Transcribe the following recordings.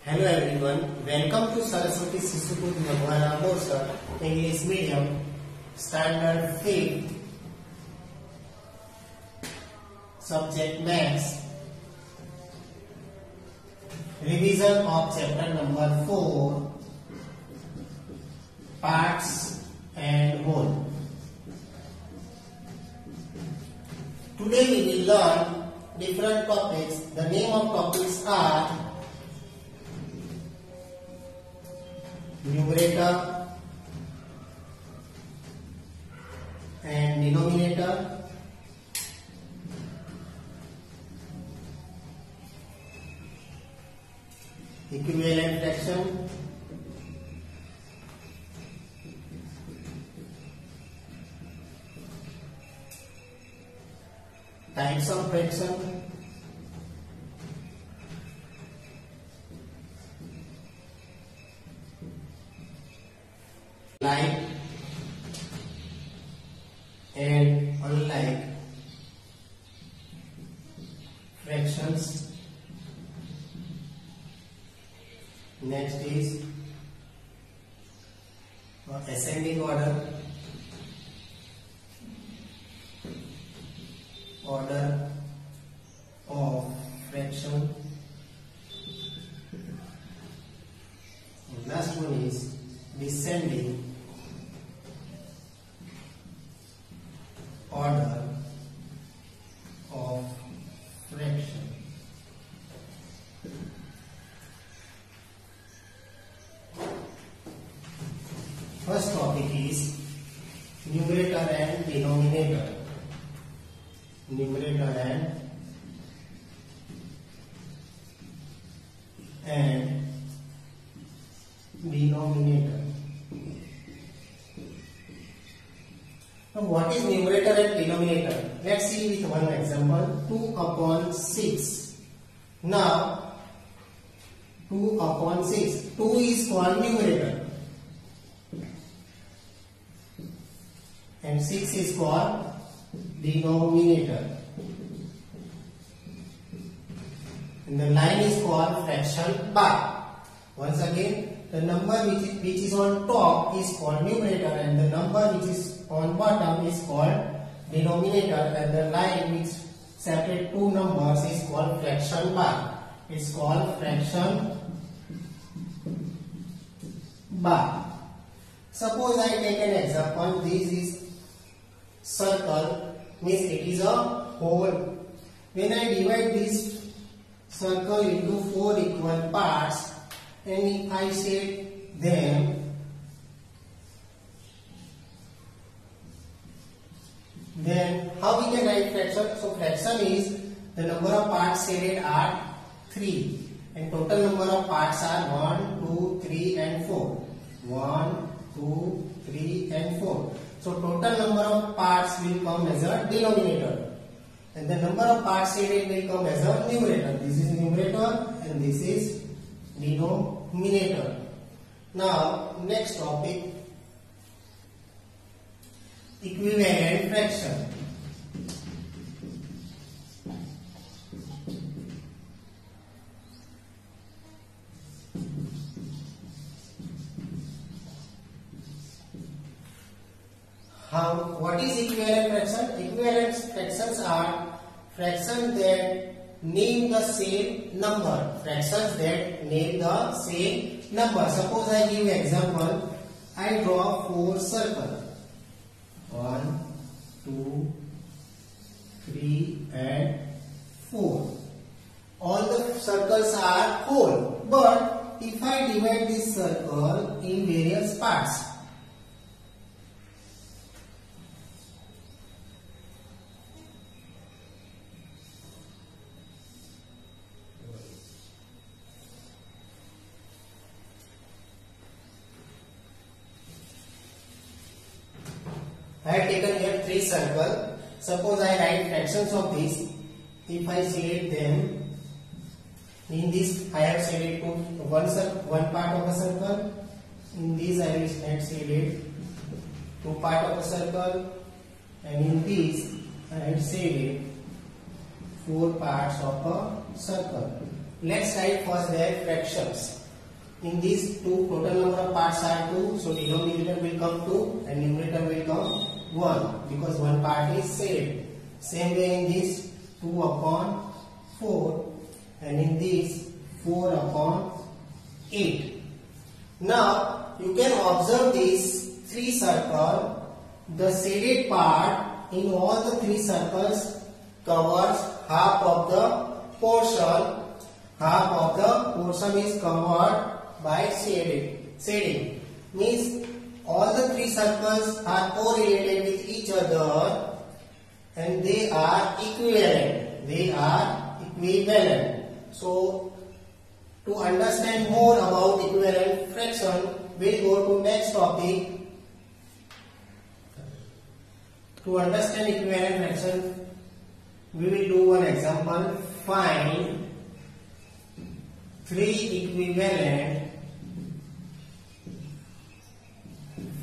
Hello everyone, welcome to Saraswati Sisuput Bhagwana Borsar English Medium Standard 5th Subject Maths Revision of Chapter number 4 Parts and Whole. Today we will learn different topics. The name of topics are numerator and denominator, equivalent fraction, types of fraction, like and unlike fractions. Next is ascending order, order of fraction. And last one is descending order of fraction. First topic is numerator and denominator. Numerator and denominator. Now what is numerator and denominator? Let's see with one example. 2 upon 6. Now 2 upon 6. 2 is called numerator and 6 is called denominator. And the line is called fraction bar. Once again, the number which is on top is called numerator and the number which is on bottom is called denominator, and the line which separates two numbers is called fraction bar. It's called fraction bar. Suppose I take an example. This is circle, means it is a whole. When I divide this circle into 4 equal parts, and if I set them, then how we can write fraction? So fraction is the number of parts shaded are 3 and total number of parts are 1, 2, 3 and 4. 1, 2, 3 and 4. So total number of parts will come as a denominator and the number of parts shaded will come as a numerator. This is numerator and this is denominator. Now next topic, equivalent fraction. What is equivalent fraction? Equivalent fractions are fractions that name the same number. Fractions that name the same number. Suppose I give example. I draw 4 circles. 1, 2, 3 and 4. All the circles are whole. But if I divide this circle in various parts, I have taken here 3 circles. Suppose I write fractions of this. If I shade them, in this I have shaded one part of a circle. In this I will shade 2 part of a circle, and in this I have shaded 4 parts of a circle. Let's write first their fractions. In these two, total number of parts are 2, so denominator will come 2 and numerator will come 1 because one part is saved. Same way in this 2 upon 4 and in this 4 upon 8. Now you can observe these 3 circles. The shaded part in all the 3 circles covers half of the portion. Half of the portion is covered by shading. Means all the 3 circles are correlated with each other and they are equivalent. So to understand more about equivalent fraction, we'll go to next topic. To understand equivalent fraction, we will do one example. Find 3 equivalent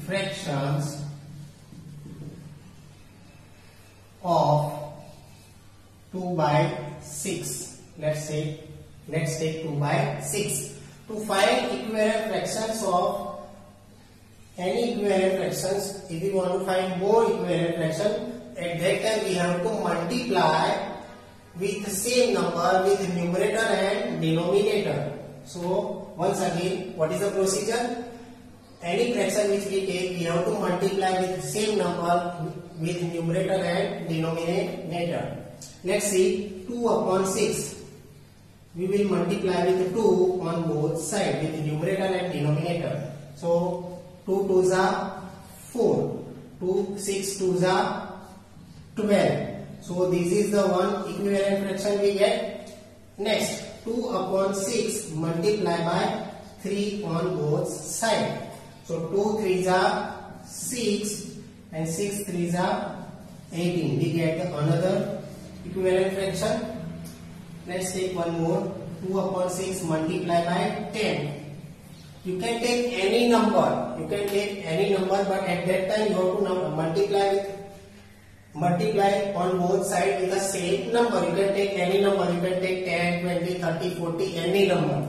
fractions of 2 by 6. Let's take 2 by 6. To find equivalent fractions of any equivalent fractions, if you want to find more equivalent fraction, at that time we have to multiply with the same number with numerator and denominator. So once again, what is the procedure? Any fraction which we take, we have to multiply with the same number with numerator and denominator. Let's see, 2 upon 6. We will multiply with 2 on both sides with numerator and denominator. So 2 2s are 4, 2 6 2s are 12. So this is the one equivalent fraction we get. Next, 2 upon 6 multiply by 3 on both sides. So 2 3s are 6 and 6 3s are 18. We get another equivalent fraction. Let's take one more. 2 upon 6 multiply by 10. You can take any number. But at that time you have to multiply on both sides with the same number. You can take any number. You can take 10, 20, 30, 40, any number.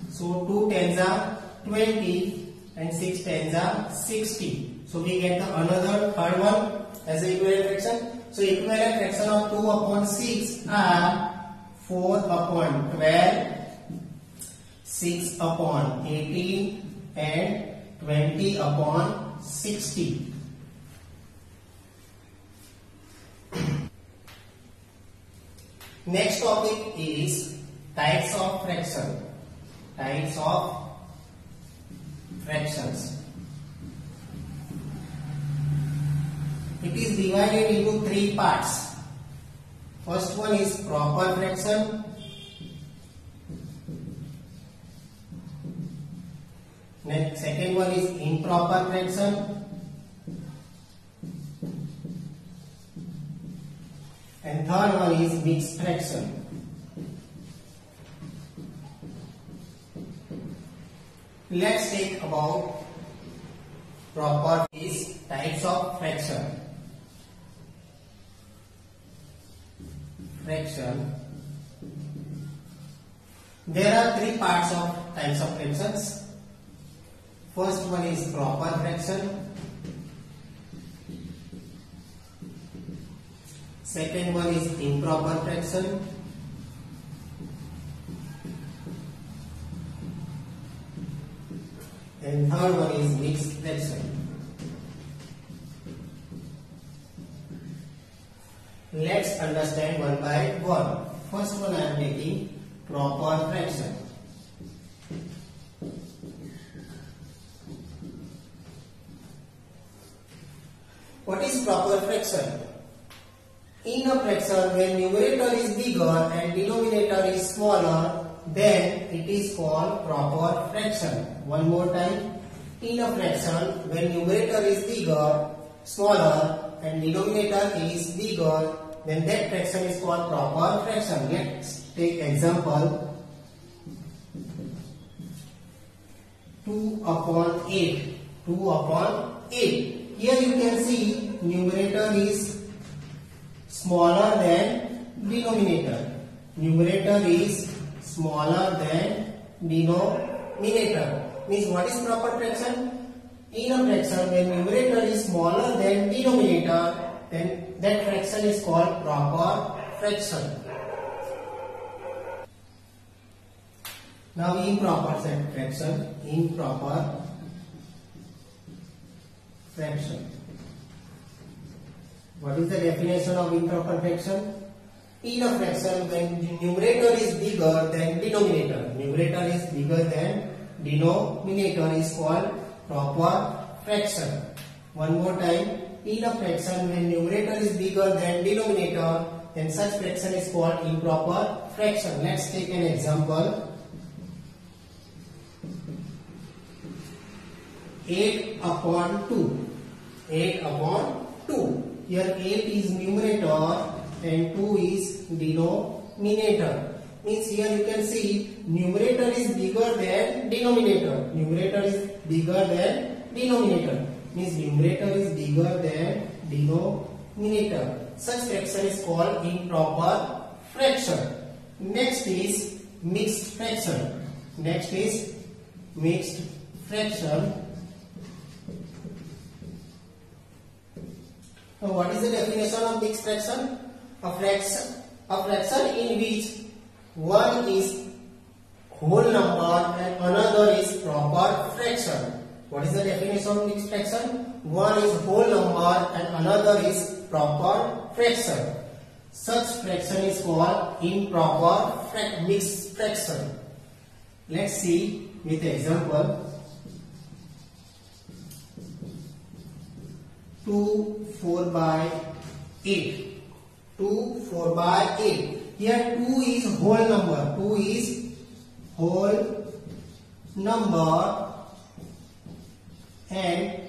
So 2 tens are 20 and 6 tens are 60. So we get another third one as a equivalent fraction. So equivalent fraction of 2 upon 6 are 4 upon 12, 6 upon 18 and 20 upon 60. Next topic is types of fraction. Types of fractions. It is divided into 3 parts. First one is proper fraction. Next, second one is improper fraction. And third one is mixed fraction. Let's take about proper is types of fraction. There are 3 parts of types of fractions. First one is proper fraction. Second one is improper fraction. And third one is mixed fraction. Let's understand one by one. First one I am taking proper fraction. What is proper fraction? In a fraction, when numerator is bigger and denominator is smaller, then it is called proper fraction. One more time. In a fraction, when numerator is bigger, smaller and denominator is bigger, then that fraction is called proper fraction. Let's take example. 2 upon 8. 2 upon 8. Here you can see numerator is smaller than denominator. numerator is smaller than denominator. Means what is proper fraction? In a fraction when numerator is smaller than denominator, then that fraction is called proper fraction. Now improper fraction. Improper fraction. What is the definition of improper fraction? In a fraction when the numerator is bigger than denominator. Numerator is bigger than denominator is called proper fraction. One more time. In a fraction when numerator is bigger than denominator, then such fraction is called improper fraction. Let's take an example. 8 upon 2. 8 upon 2. Here 8 is numerator and 2 is denominator. Means here you can see numerator is bigger than denominator. Numerator is bigger than denominator. Means numerator is bigger than denominator. Such fraction is called improper fraction. Next is mixed fraction. Next is mixed fraction. Now what is the definition of mixed fraction? A fraction in which one is whole number and another is proper fraction. What is the definition of mixed fraction? One is whole number and another is proper fraction. Such fraction is called improper mixed fraction. Let's see with the example. 2 4 by 8. 2 4 by 8. Here 2 is whole number. 2 is whole number and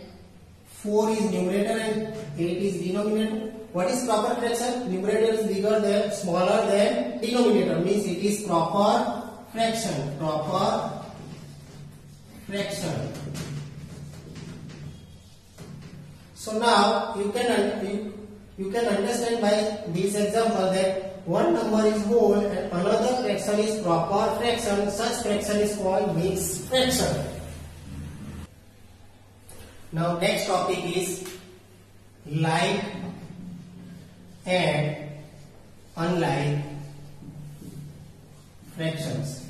4 is numerator and 8 is denominator. What is proper fraction? Numerator is bigger than, smaller than denominator. Means it is proper fraction. Proper fraction. So now you can understand by this example that one number is whole and another fraction is proper fraction. Such fraction is called mixed fraction. Now next topic is like and unlike fractions.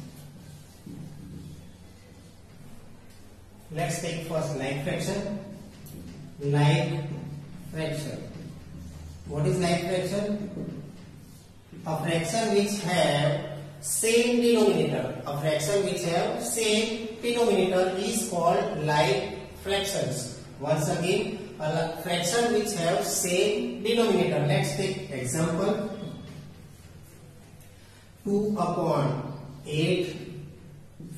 Let's take first like fraction. Like fraction. What is like fraction? A fraction which have same denominator. A fraction which have same denominator is called like fractions. Once again, a fraction which have same denominator. Let's take example. 2 upon 8,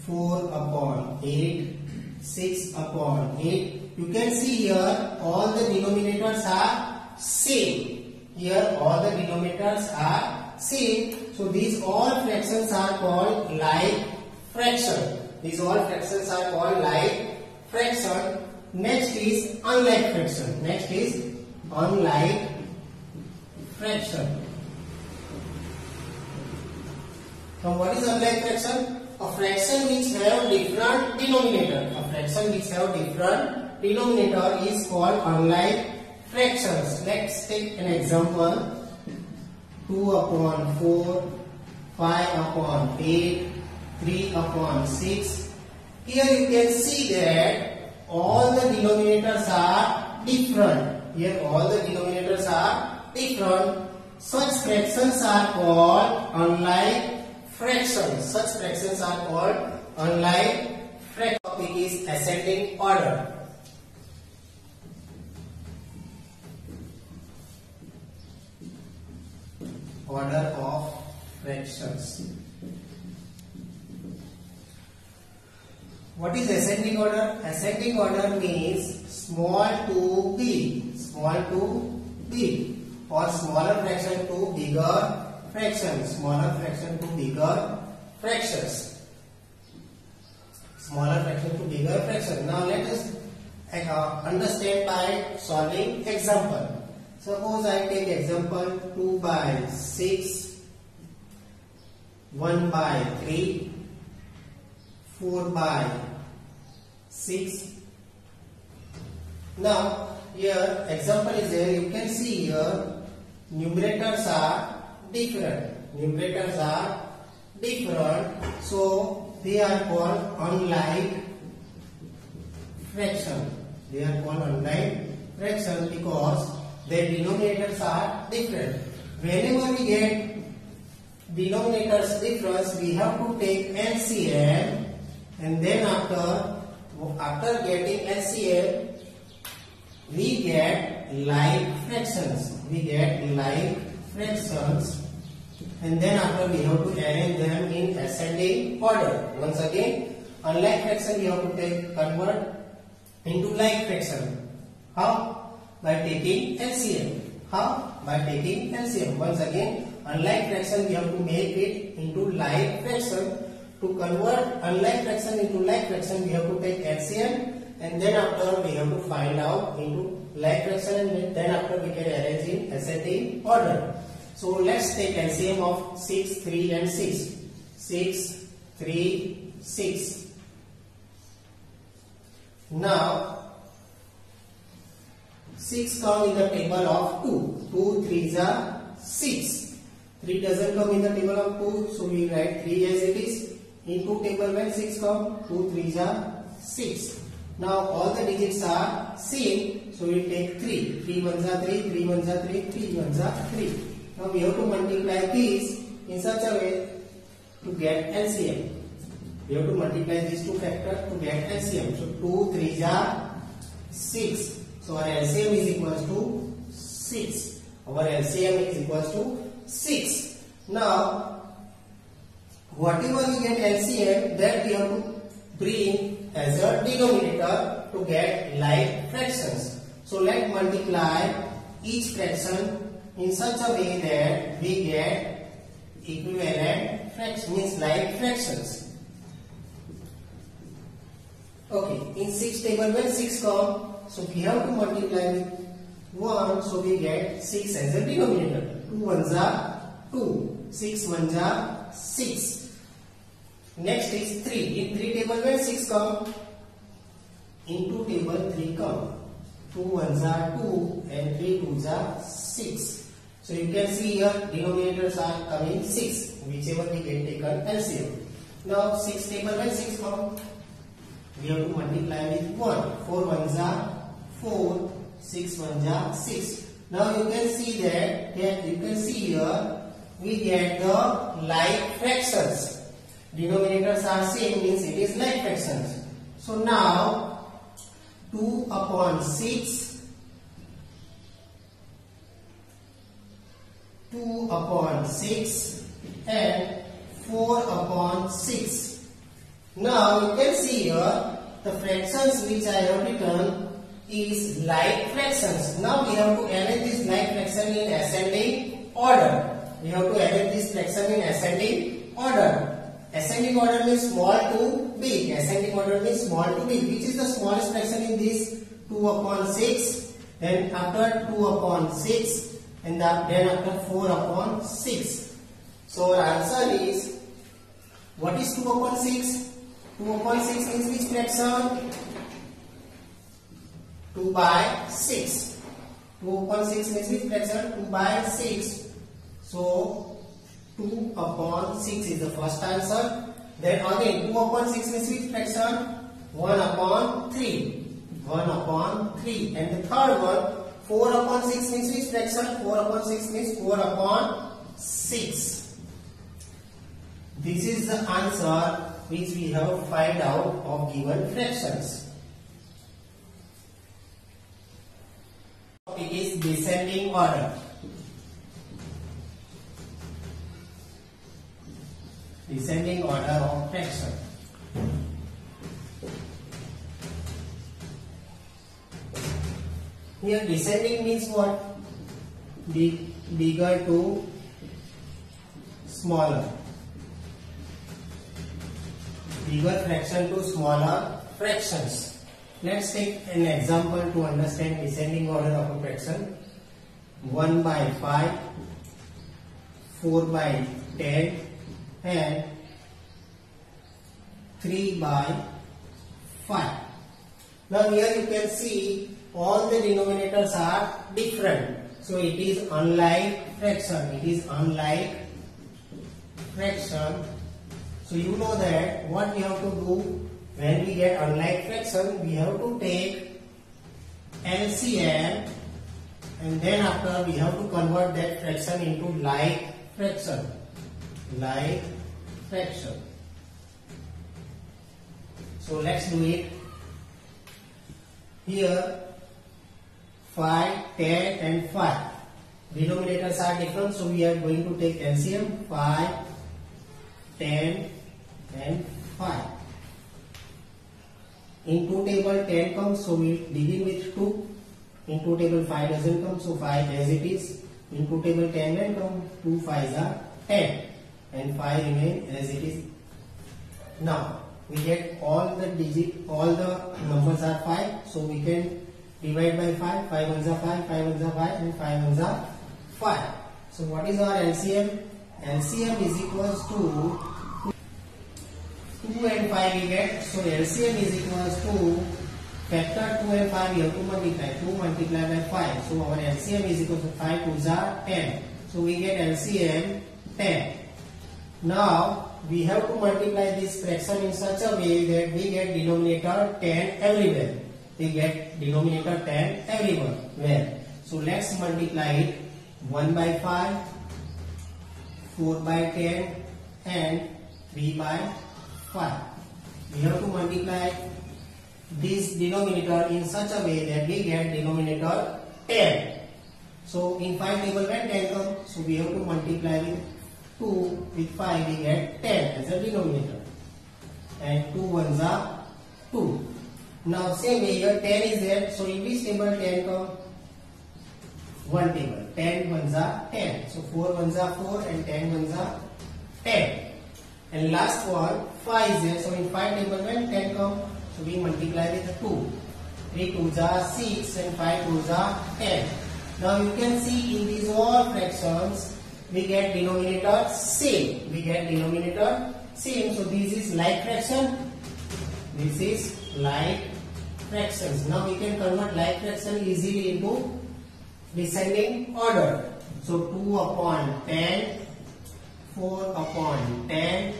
4 upon 8, 6 upon 8. You can see here all the denominators are same. Here all the denominators are same. So these all fractions are called like fraction. These all fractions are called like fraction. Next is unlike fraction. Next is unlike fraction. Now what is unlike fraction? A fraction which have different denominator. A fraction which have different denominator is called unlike fractions. Let's take an example. 2 upon 4, 5 upon 8, 3 upon 6. Here you can see that all the denominators are different. Here all the denominators are different. Such fractions are called unlike fractions. Such fractions are called unlike fractions. Topic is ascending order. Order of fractions. What is ascending order? Ascending order means small to big, small to big, or smaller fraction to bigger fraction, smaller fraction to bigger fractions, smaller fraction to bigger fraction. Now let us understand by solving example. Suppose I take example 2 by 6 1 by 3, 4 by 6. Now here example is there. You can see here numerators are different. Numerators are different, so they are called unlike fraction. They are called unlike fraction because their denominators are different. Whenever we get denominators difference, we have to take LCM, and then after getting LCM, we get like fractions. We get like fractions, and then after we have to arrange them in ascending order. Once again, unlike fraction we have to convert into like fraction. How? By taking LCM. How? By taking LCM. Once again, unlike fraction we have to make it into like fraction. To convert unlike fraction into like fraction, we have to take LCM, and then after we have to find out into like fraction, and then after we can arrange in ascending order. So let's take LCM of 6, 3 and 6. 6, 3, 6. Now 6 come in the table of 2. 2 3s are 6. 3 doesn't come in the table of 2, so we write 3 as it is. Into table when 6 come, 2 3s are 6. Now all the digits are same, so we take 3. 3 1s are 3, 3 1s are 3, 3 1s are 3. Now we have to multiply these in such a way to get LCM. We have to multiply these two factors to get LCM. So 2 3s are 6. So our LCM is equals to 6. Our LCM is equals to 6. Now whatever we get LCM, that we have to bring as a denominator to get like fractions. So let's multiply each fraction in such a way that we get equivalent fraction, means like fractions. Okay, in 6 table when 6 come, so we have to multiply with 1, so we get 6 as a denominator. 2 1s are 2, 6 1s are 6. Next is 3. In 3 table when 6 come, into table 3 come. 2 1s are 2 and 3 2s are 6. So you can see here denominators are coming 6, whichever we get taken LCM. Now 6 table when 6 come, we have to multiply with 1. 4 1s are 4, 6 1s are 6. Now you can see that you can see here we get the like fractions. Denominators are same, means it is like fractions. So now 2 upon 6, 2 upon 6 and 4 upon 6. Now you can see here the fractions which I have written is like fractions. Now we have to arrange this like fraction in ascending order. We have to arrange this fraction in ascending order. Ascending order means small to big. Ascending order means small to big. Which is the smallest fraction in this? 2 upon 6. Then after 2 upon 6. And then after 4 upon 6. So our answer is, what is 2 upon 6? 2 upon 6 means which fraction? 2 by 6. 2 upon 6 means which fraction? 2 by 6. So 2 upon 6 is the first answer. Then again 2 upon 6 means which fraction? 1 upon 3. 1 upon 3. And the third one, 4 upon 6 means which fraction? 4 upon 6 means 4 upon 6. This is the answer which we have find out of given fractions. It is descending order. Descending order of fraction. Here descending means what? Bigger to smaller. Bigger fraction to smaller fractions. Let's take an example to understand descending order of a fraction. 1 by 5, 4 by 10 and 3 by 5. Now here you can see all the denominators are different. So it is unlike fraction. It is unlike fraction. So you know that what we have to do when we get unlike fraction, we have to take LCM and then after we have to convert that fraction into like fraction. Like fraction. So let's do it. Here 5, 10 and 5. Denominators are different, so we are going to take LCM 5, 10 and 5. In 2 table 10 comes, so we begin with 2. In 2 table 5 doesn't come, so 5 as it is. In 2 table 10 then come, 2 5s are 10 and 5 remain as it is. Now we get all the numbers are 5, so we can divide by 5. 5 ones are 5, 5 ones are 5 and 5 ones are 5. So what is our LCM? LCM is equals to 2 and 5 we get. So LCM is equals to factor 2 and 5 we have to multiply. 2 multiplied by 5. So our LCM is equal to 5 2s are 10. So we get LCM 10. Now we have to multiply this fraction in such a way that we get denominator 10 everywhere. We get denominator 10 everywhere. So let's multiply it. 1 by 5, 4 by 10 and 3 by 5. We have to multiply this denominator in such a way that we get denominator 10. So in 5 table when 10 comes, so we have to multiply with 2 with 5, we get 10 as a denominator. And 2 ones are 2. Now same way here 10 is there, so in this table 10 comes, 1 table, 10 ones are 10. So 4 ones are 4 and 10 ones are 10. And last one 5 is there, so in 5 table when 10 comes, so we multiply with 2. 3 2s are 6 and 5 2s are 10. Now you can see in these all fractions we get denominator same. We get denominator same. So this is like fraction. This is like fractions. Now we can convert like fraction easily into descending order. So 2 upon 10, 4 upon 10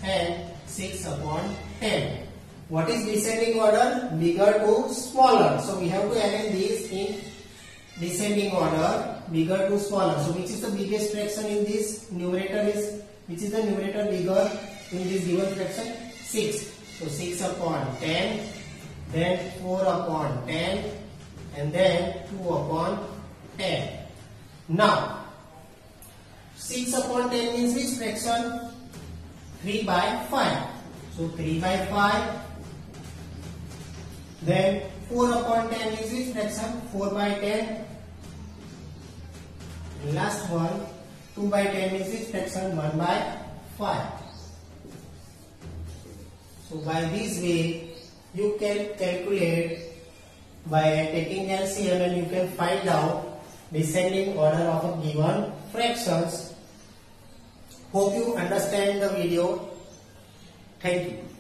and 6 upon 10. What is descending order? Bigger to smaller. So we have to arrange these in descending order, bigger to smaller. So which is the biggest fraction in this numerator is, which is the numerator bigger in this given fraction? 6. So 6 upon 10, then 4 upon 10 and then 2 upon 10. Now 6 upon 10 means which fraction? 3 by 5. So 3 by 5. Then 4 upon 10 is which fraction? 4 by 10. And last one 2 by 10 is which fraction? 1 by 5. So by this way you can calculate by taking LCM and you can find out descending order of a given fractions. Hope you understand the video. Thank you.